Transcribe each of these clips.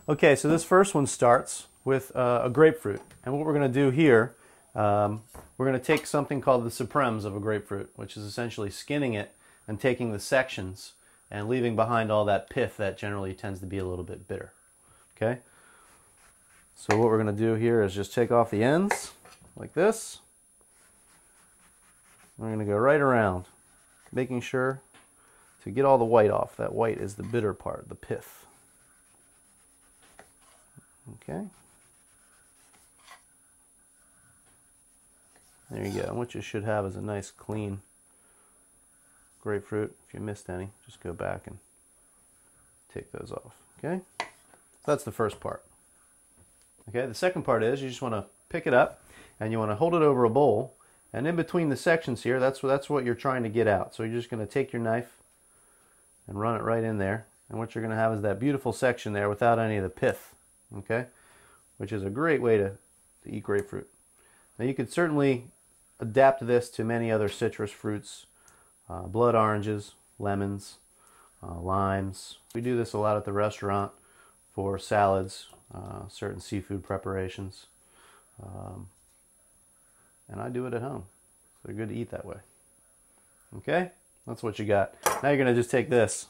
Okay, so this first one starts with a grapefruit. And what we're going to do here, we're going to take something called the supremes of a grapefruit, which is essentially skinning it and taking the sections and leaving behind all that pith that generally tends to be a little bit bitter. Okay? So what we're going to do here is just take off the ends like this. We're going to go right around, making sure to get all the white off. That white is the bitter part, the pith. Okay. There you go. And what you should have is a nice clean grapefruit. If you missed any, just go back and take those off. Okay? So that's the first part. Okay, the second part is you just want to pick it up and you want to hold it over a bowl, and in between the sections here, that's what you're trying to get out. So you're just going to take your knife and run it right in there, and what you're going to have is that beautiful section there without any of the pith. Okay, which is a great way to eat grapefruit. Now you could certainly adapt this to many other citrus fruits, blood oranges, lemons, limes. We do this a lot at the restaurant for salads, certain seafood preparations, and I do it at home. So they're good to eat that way. Okay, that's what you got. Now you're going to just take this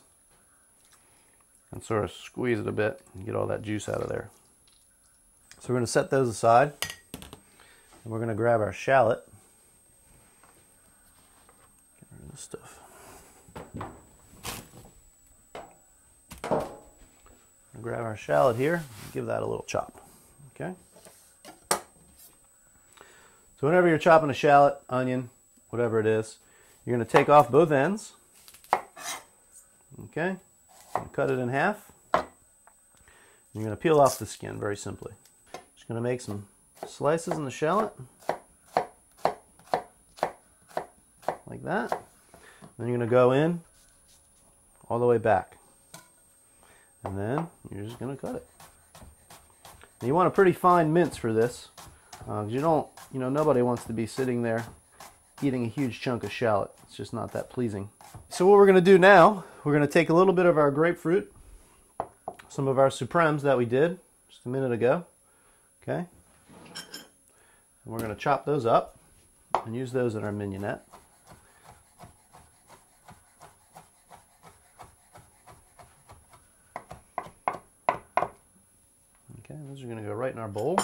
and sort of squeeze it a bit and get all that juice out of there. So we're going to set those aside, and we're going to grab our shallot. Get rid of this stuff. Grab our shallot here and give that a little chop. Okay. So whenever you're chopping a shallot, onion, whatever it is, you're going to take off both ends. Okay. Cut it in half. You're going to peel off the skin very simply. Just going to make some slices in the shallot, like that. Then you're going to go in all the way back, and then you're just going to cut it. And you want a pretty fine mince for this, because nobody wants to be sitting there eating a huge chunk of shallot. It's just not that pleasing. So what we're going to do now, we're going to take a little bit of our grapefruit, some of our supremes that we did just a minute ago, okay? And we're going to chop those up and use those in our mignonette. Okay, those are going to go right in our bowl.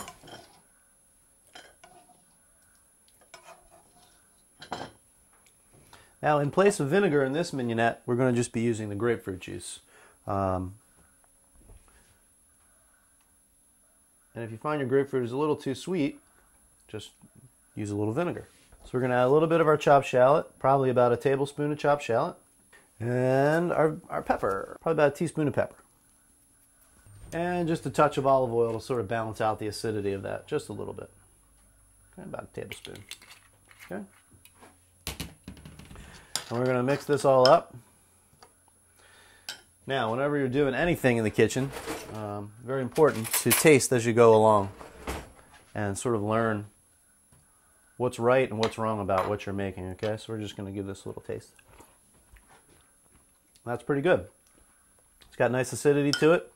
Now, in place of vinegar in this mignonette, we're going to just be using the grapefruit juice. And if you find your grapefruit is a little too sweet, just use a little vinegar. So we're going to add a little bit of our chopped shallot, probably about a tablespoon of chopped shallot, and our pepper, probably about a teaspoon of pepper. And just a touch of olive oil to sort of balance out the acidity of that, just a little bit. Okay, about a tablespoon. Okay. And we're going to mix this all up. Now, whenever you're doing anything in the kitchen, very important to taste as you go along and sort of learn what's right and what's wrong about what you're making, okay? So we're just going to give this a little taste. That's pretty good. It's got nice acidity to it.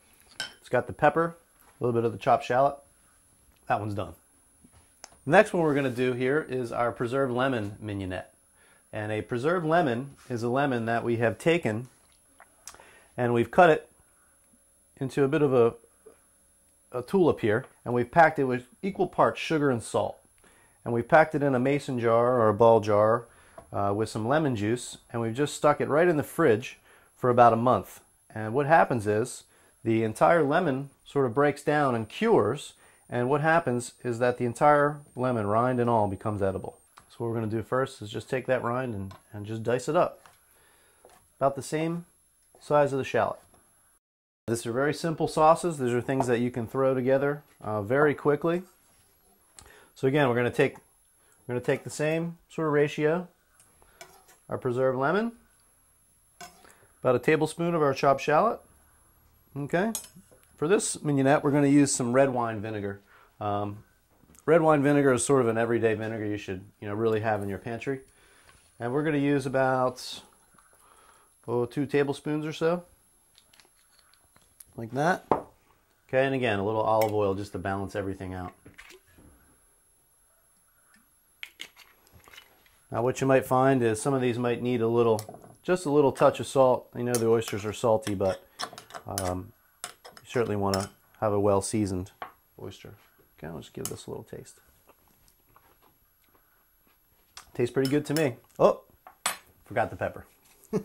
It's got the pepper, a little bit of the chopped shallot. That one's done. The next one we're going to do here is our preserved lemon mignonette. And a preserved lemon is a lemon that we have taken and we've cut it into a bit of a tulip here, and we've packed it with equal parts sugar and salt. And we've packed it in a mason jar or a ball jar with some lemon juice, and we've just stuck it right in the fridge for about a month. And what happens is the entire lemon sort of breaks down and cures, and what happens is that the entire lemon, rind and all, becomes edible. So what we're going to do first is just take that rind and just dice it up. About the same size of the shallot. These are very simple sauces. These are things that you can throw together very quickly. So again, we're going to take the same sort of ratio. Our preserved lemon, about a tablespoon of our chopped shallot. Okay. For this mignonette, we're going to use some red wine vinegar. Red wine vinegar is sort of an everyday vinegar you should, really have in your pantry. And we're going to use about 2 tablespoons or so, like that. Okay, and again, a little olive oil just to balance everything out. Now what you might find is some of these might need just a little touch of salt. You know the oysters are salty, but you certainly want to have a well-seasoned oyster. Okay, I'll just give this a little taste. Tastes pretty good to me. Oh, forgot the pepper. So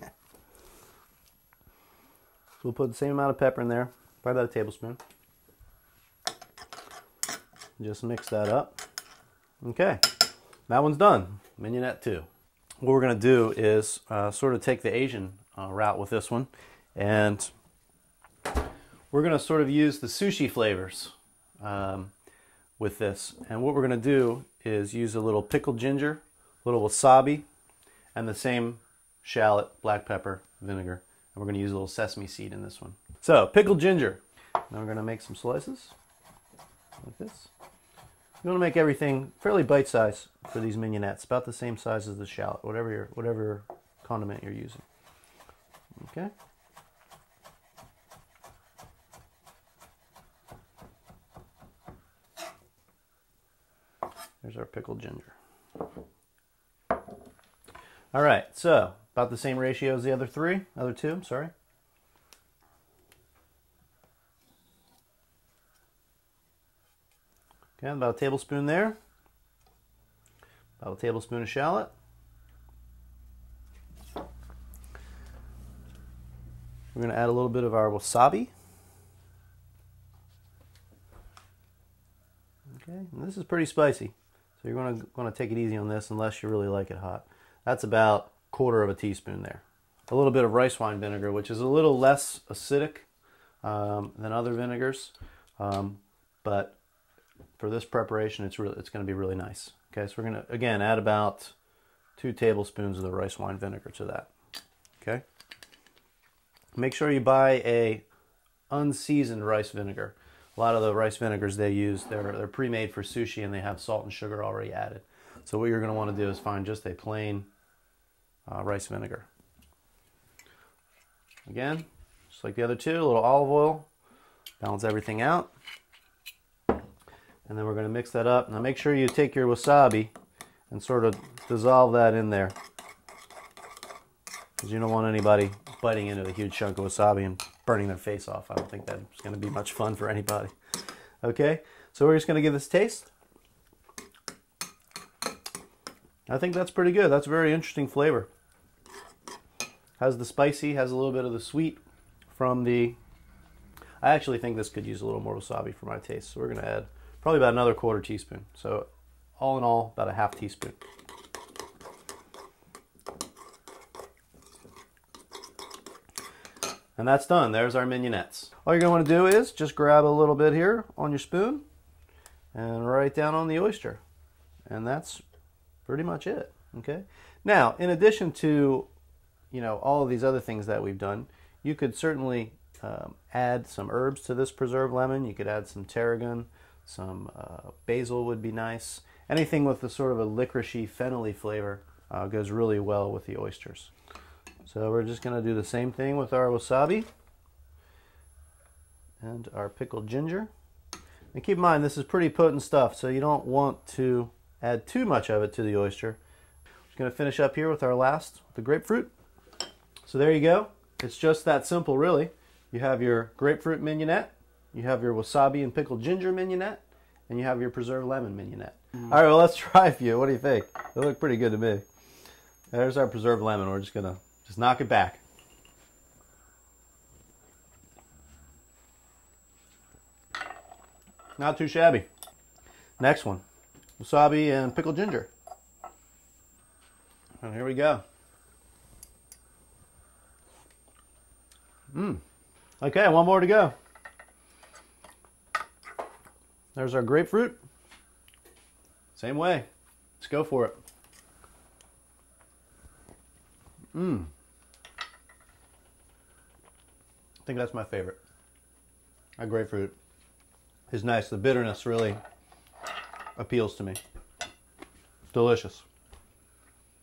we'll put the same amount of pepper in there, probably about a tablespoon. Just mix that up. Okay, that one's done. Mignonette 2. What we're going to do is sort of take the Asian route with this one, and we're going to sort of use the sushi flavors with this. And what we're going to do is use a little pickled ginger, a little wasabi, and the same shallot, black pepper, vinegar. And we're going to use a little sesame seed in this one. So, pickled ginger. Now we're going to make some slices like this. You want to make everything fairly bite-sized for these mignonettes, about the same size as the shallot, whatever condiment you're using. Okay. There's our pickled ginger. All right, so about the same ratio as the other two, I'm sorry. Okay, about a tablespoon there. About a tablespoon of shallot. We're going to add a little bit of our wasabi. Okay, and this is pretty spicy, so you're going to take it easy on this unless you really like it hot. That's about 1/4 teaspoon there. A little bit of rice wine vinegar, which is a little less acidic than other vinegars, but for this preparation, it's going to be really nice. Okay, so we're going to again add about 2 tablespoons of the rice wine vinegar to that. Okay, make sure you buy a unseasoned rice vinegar. A lot of the rice vinegars they use, they're pre-made for sushi and they have salt and sugar already added. So what you're going to want to do is find just a plain rice vinegar. Again, just like the other two, a little olive oil, balance everything out. And then we're going to mix that up. Now make sure you take your wasabi and sort of dissolve that in there, because you don't want anybody biting into a huge chunk of wasabi and burning their face off. I don't think that's going to be much fun for anybody. Okay, so we're just going to give this a taste. I think that's pretty good. That's a very interesting flavor. Has the spicy, has a little bit of the sweet from the... I actually think this could use a little more wasabi for my taste, so we're going to add probably about another 1/4 teaspoon. So all in all, about a 1/2 teaspoon. And that's done. There's our mignonettes. All you're going to want to do is just grab a little bit here on your spoon and right down on the oyster. And that's pretty much it. Okay. Now, in addition to, all of these other things that we've done, you could certainly add some herbs to this preserved lemon. You could add some tarragon, some basil would be nice. Anything with a sort of a licoricey, fennelly flavor goes really well with the oysters. So we're just going to do the same thing with our wasabi and our pickled ginger. And keep in mind, this is pretty potent stuff, so you don't want to add too much of it to the oyster. Just going to finish up here with our last, the grapefruit. So there you go. It's just that simple, really. You have your grapefruit mignonette, you have your wasabi and pickled ginger mignonette, and you have your preserved lemon mignonette. All right, well, let's try a few. What do you think? They look pretty good to me. There's our preserved lemon. We're just going to knock it back. Not too shabby. Next one, wasabi and pickled ginger. And here we go. Okay, one more to go. There's our grapefruit. Same way. Let's go for it. I think that's my favorite. That grapefruit is nice. The bitterness really appeals to me. Delicious.